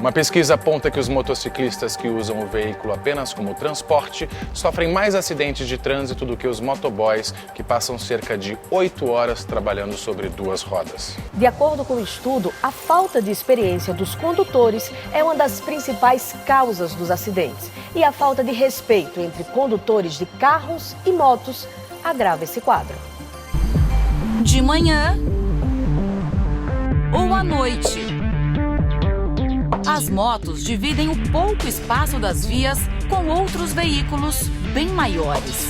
Uma pesquisa aponta que os motociclistas que usam o veículo apenas como transporte sofrem mais acidentes de trânsito do que os motoboys, que passam cerca de 8 horas trabalhando sobre duas rodas. De acordo com o estudo, a falta de experiência dos condutores é uma das principais causas dos acidentes. E a falta de respeito entre condutores de carros e motos agrava esse quadro. De manhã ou à noite, as motos dividem o pouco espaço das vias com outros veículos bem maiores.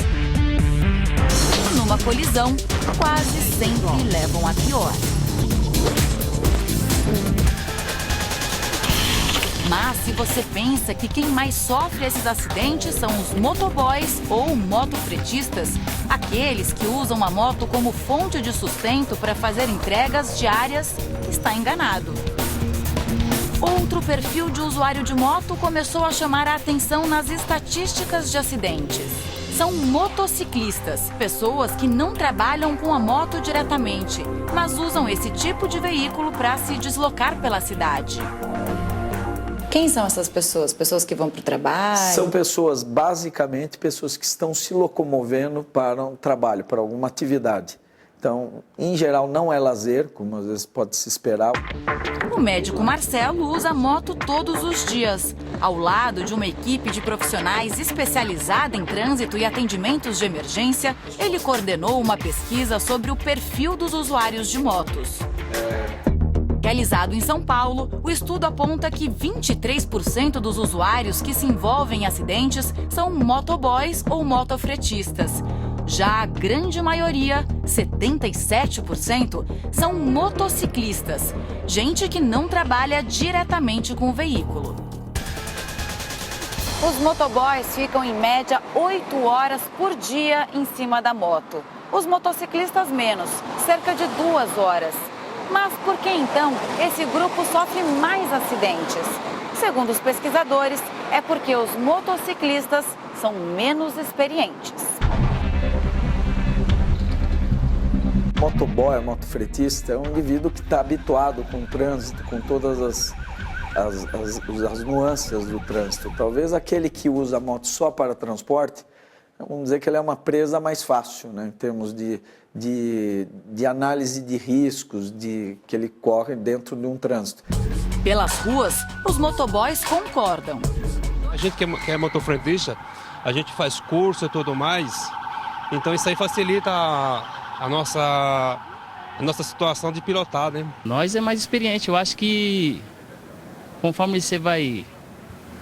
Numa colisão, quase sempre levam a pior. Mas se você pensa que quem mais sofre esses acidentes são os motoboys ou motofretistas, aqueles que usam a moto como fonte de sustento para fazer entregas diárias, está enganado. Outro perfil de usuário de moto começou a chamar a atenção nas estatísticas de acidentes. São motociclistas, pessoas que não trabalham com a moto diretamente, mas usam esse tipo de veículo para se deslocar pela cidade. Quem são essas pessoas? Pessoas que vão para o trabalho? São pessoas, basicamente, pessoas que estão se locomovendo para um trabalho, para alguma atividade. Então, em geral, não é lazer, como às vezes pode se esperar. O médico Marcelo usa moto todos os dias. Ao lado de uma equipe de profissionais especializada em trânsito e atendimentos de emergência, ele coordenou uma pesquisa sobre o perfil dos usuários de motos. Realizado em São Paulo, o estudo aponta que 23% dos usuários que se envolvem em acidentes são motoboys ou motofretistas. Já a grande maioria, 77%, são motociclistas, gente que não trabalha diretamente com o veículo. Os motoboys ficam em média 8 horas por dia em cima da moto. Os motociclistas menos, cerca de 2 horas. Mas por que então esse grupo sofre mais acidentes? Segundo os pesquisadores, é porque os motociclistas são menos experientes. Motoboy, motofretista, é um indivíduo que está habituado com o trânsito, com todas as nuances do trânsito. Talvez aquele que usa a moto só para transporte, vamos dizer que ele é uma presa mais fácil, né, em termos de análise de riscos que ele corre dentro de um trânsito. Pelas ruas, os motoboys concordam. A gente que é motofretista, a gente faz curso e tudo mais, então isso aí facilita a nossa situação de pilotar, né? Nós é mais experiente, eu acho que conforme você vai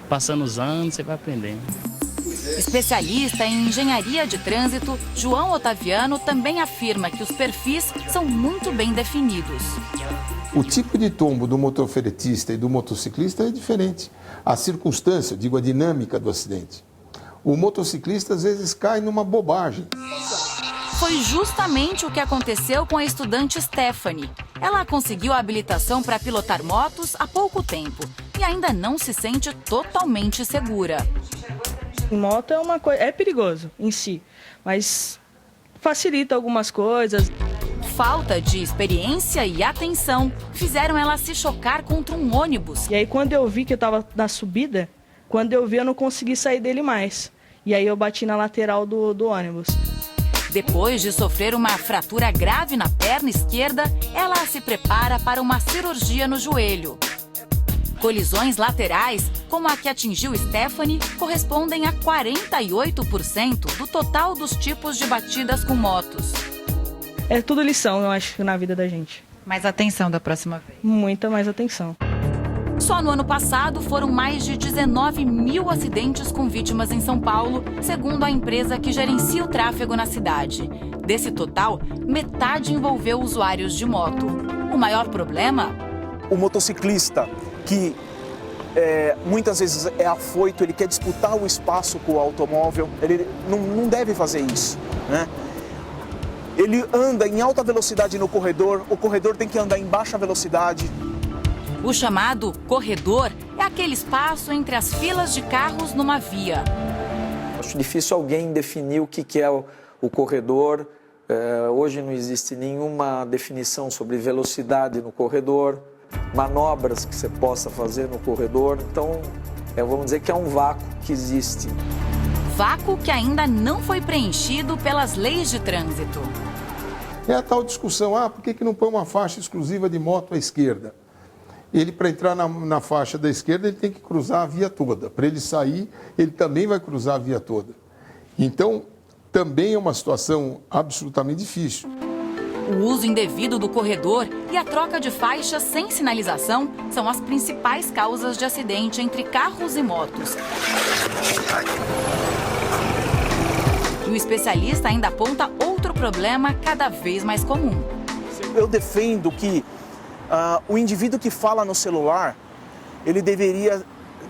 passando os anos, você vai aprendendo. Especialista em engenharia de trânsito, João Otaviano também afirma que os perfis são muito bem definidos. O tipo de tombo do motofretista e do motociclista é diferente. A circunstância, digo, a dinâmica do acidente. O motociclista às vezes cai numa bobagem. Foi justamente o que aconteceu com a estudante Stephanie. Ela conseguiu a habilitação para pilotar motos há pouco tempo e ainda não se sente totalmente segura. Moto é uma coisa, é perigoso em si, mas facilita algumas coisas. Falta de experiência e atenção fizeram ela se chocar contra um ônibus. E aí quando eu vi que eu estava na subida, quando eu vi eu não consegui sair dele mais. E aí eu bati na lateral do ônibus. Depois de sofrer uma fratura grave na perna esquerda, ela se prepara para uma cirurgia no joelho. Colisões laterais, como a que atingiu Stephanie, correspondem a 48% do total dos tipos de batidas com motos. É tudo lição, eu acho, na vida da gente. Mais atenção da próxima vez. Muita mais atenção. Só no ano passado foram mais de 19 mil acidentes com vítimas em São Paulo, segundo a empresa que gerencia o tráfego na cidade. Desse total, metade envolveu usuários de moto. O maior problema? O motociclista que muitas vezes é afoito, ele quer disputar o espaço com o automóvel, ele não deve fazer isso, né? Ele anda em alta velocidade no corredor, o corredor tem que andar em baixa velocidade. O chamado corredor é aquele espaço entre as filas de carros numa via. Acho difícil alguém definir o que é o corredor. Hoje não existe nenhuma definição sobre velocidade no corredor. manobras que você possa fazer no corredor. Então, vamos dizer que é um vácuo que existe. Vácuo que ainda não foi preenchido pelas leis de trânsito. É a tal discussão, por que não põe uma faixa exclusiva de moto à esquerda? Ele, para entrar na faixa da esquerda, ele tem que cruzar a via toda. Para ele sair, ele também vai cruzar a via toda. Então, também é uma situação absolutamente difícil. O uso indevido do corredor e a troca de faixas sem sinalização são as principais causas de acidente entre carros e motos. E o especialista ainda aponta outro problema cada vez mais comum. Eu defendo que o indivíduo que fala no celular, ele deveria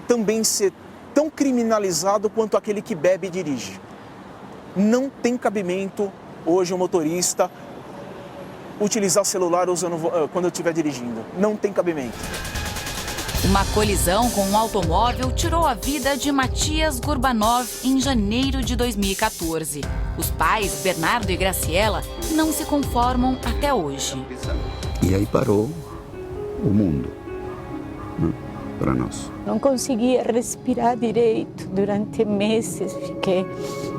também ser tão criminalizado quanto aquele que bebe e dirige. Não tem cabimento hoje um motorista utilizar celular quando eu estiver dirigindo. Não tem cabimento. Uma colisão com um automóvel tirou a vida de Matias Gurbanov em janeiro de 2014. Os pais, Bernardo e Graciela, não se conformam até hoje. E aí parou o mundo, né, para nós. Não conseguia respirar direito. Durante meses fiquei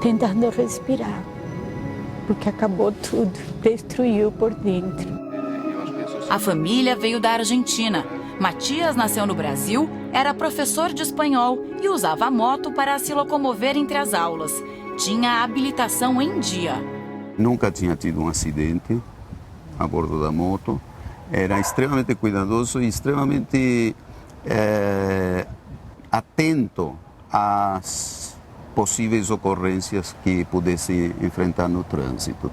tentando respirar, porque acabou tudo, destruiu por dentro. A família veio da Argentina. Matias nasceu no Brasil, era professor de espanhol e usava a moto para se locomover entre as aulas. Tinha a habilitação em dia. Nunca tinha tido um acidente a bordo da moto. Era extremamente cuidadoso e extremamente atento às possíveis ocorrências que pudesse enfrentar no trânsito.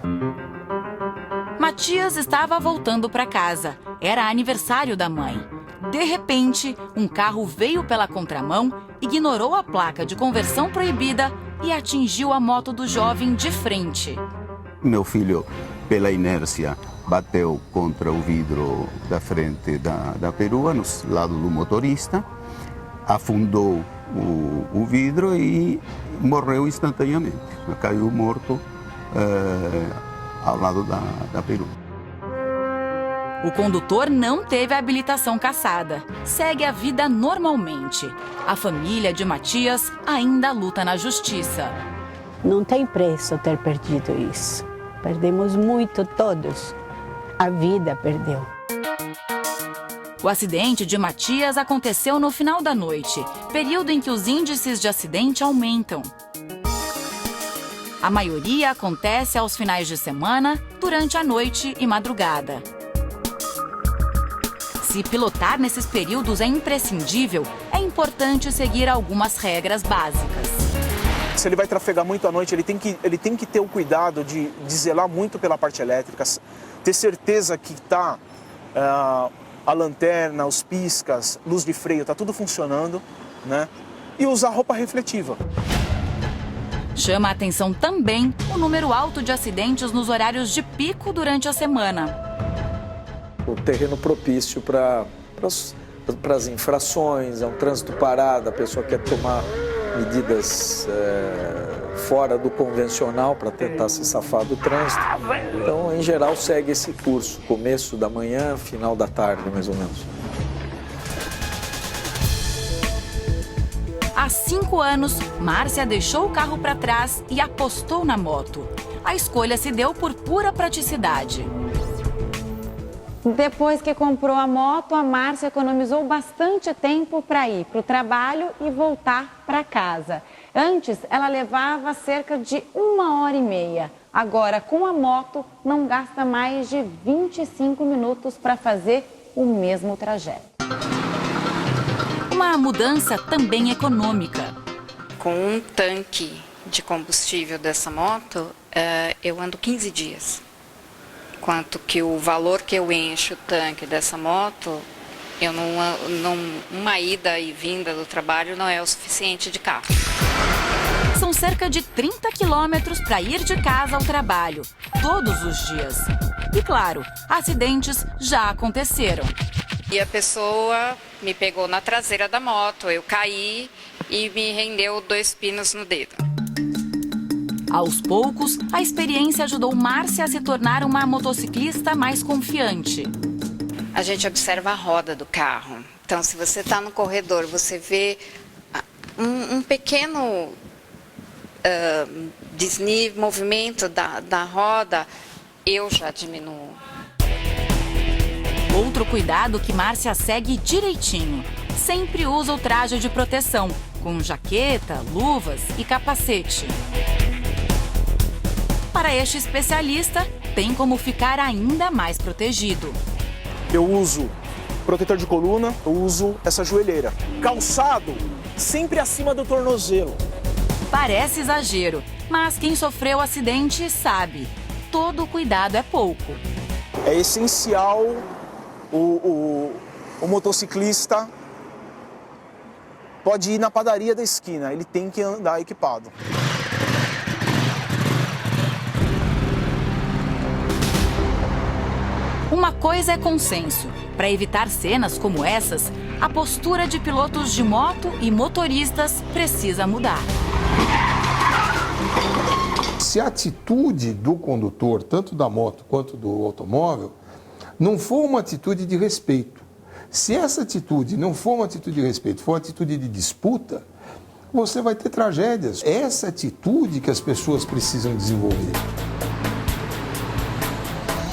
Matias estava voltando para casa. Era aniversário da mãe. De repente, um carro veio pela contramão, ignorou a placa de conversão proibida e atingiu a moto do jovem de frente. Meu filho, pela inércia, bateu contra o vidro da frente da perua, no lado do motorista, afundou o vidro e morreu instantaneamente. Caiu morto ao lado da perua. O condutor não teve a habilitação cassada. Segue a vida normalmente. A família de Matias ainda luta na justiça. Não tem preço ter perdido isso. Perdemos muito todos. A vida perdeu. O acidente de Matias aconteceu no final da noite, período em que os índices de acidente aumentam. A maioria acontece aos finais de semana, durante a noite e madrugada. Se pilotar nesses períodos é imprescindível, é importante seguir algumas regras básicas. Se ele vai trafegar muito à noite, ele tem que ter o cuidado de zelar muito pela parte elétrica, ter certeza que está a lanterna, os piscas, luz de freio, está tudo funcionando, né? E usar roupa refletiva. Chama a atenção também o número alto de acidentes nos horários de pico durante a semana. O terreno propício para as infrações, é um trânsito parado, a pessoa quer tomar medidas fora do convencional para tentar se safar do trânsito. Então, em geral, segue esse curso, começo da manhã, final da tarde, mais ou menos. Há 5 anos, Márcia deixou o carro para trás e apostou na moto. A escolha se deu por pura praticidade. Depois que comprou a moto, a Márcia economizou bastante tempo para ir para o trabalho e voltar para casa. Antes, ela levava cerca de 1h30. Agora, com a moto, não gasta mais de 25 minutos para fazer o mesmo trajeto. Uma mudança também econômica. Com um tanque de combustível dessa moto, eu ando 15 dias. Quanto que o valor que eu encho o tanque dessa moto, uma ida e vinda do trabalho não é o suficiente de carro. São cerca de 30 quilômetros para ir de casa ao trabalho, todos os dias. E claro, acidentes já aconteceram. E a pessoa me pegou na traseira da moto, eu caí e me rendeu 2 pinos no dedo. Aos poucos, a experiência ajudou Márcia a se tornar uma motociclista mais confiante. a gente observa a roda do carro. Então, se você está no corredor, você vê um pequeno desnível, movimento da roda, eu já diminuo. Outro cuidado que Márcia segue direitinho. Sempre usa o traje de proteção, com jaqueta, luvas e capacete. Para este especialista, tem como ficar ainda mais protegido. Eu uso protetor de coluna, eu uso essa joelheira. Calçado sempre acima do tornozelo. Parece exagero, mas quem sofreu acidente sabe. Todo cuidado é pouco. É essencial o motociclista pode ir na padaria da esquina, ele tem que andar equipado. Uma coisa é consenso. Para evitar cenas como essas, a postura de pilotos de moto e motoristas precisa mudar. Se a atitude do condutor, tanto da moto quanto do automóvel, não for uma atitude de respeito, se essa atitude não for uma atitude de respeito, for uma atitude de disputa, você vai ter tragédias. Essa atitude que as pessoas precisam desenvolver.